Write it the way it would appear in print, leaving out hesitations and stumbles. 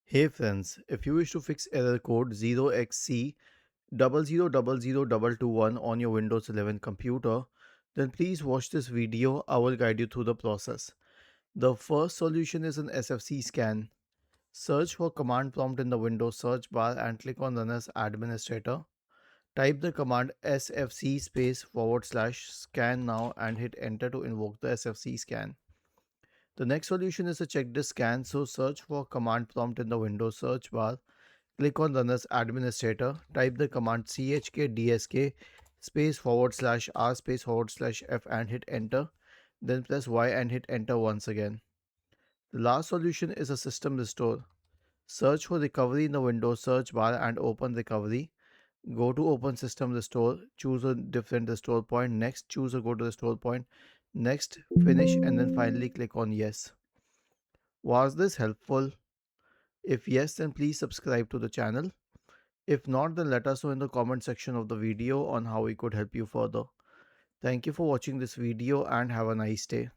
Hey friends, if you wish to fix error code 0xc0000221 on your Windows 11 computer, then please watch this video. I will guide you through the process. The first solution is an SFC scan. Search for command prompt in the Windows search bar and click on Run as Administrator. Type the command sfc space forward slash scan now and hit enter to invoke the SFC scan. The next solution is a check disk scan, so search for command prompt in the Windows search bar. Click on Run as Administrator. Type the command chkdsk space forward slash r space forward slash f and hit enter. Then press Y and hit enter once again. The last solution is a system restore. Search for recovery in the Windows search bar and open recovery. Go to open system restore. Choose a different restore point. Next, choose a go to restore point. Next, finish, and then finally click on yes. Was this helpful? If yes, then please subscribe to the channel. If not, then let us know in the comment section of the video on how we could help you further. Thank you for watching this video and have a nice day.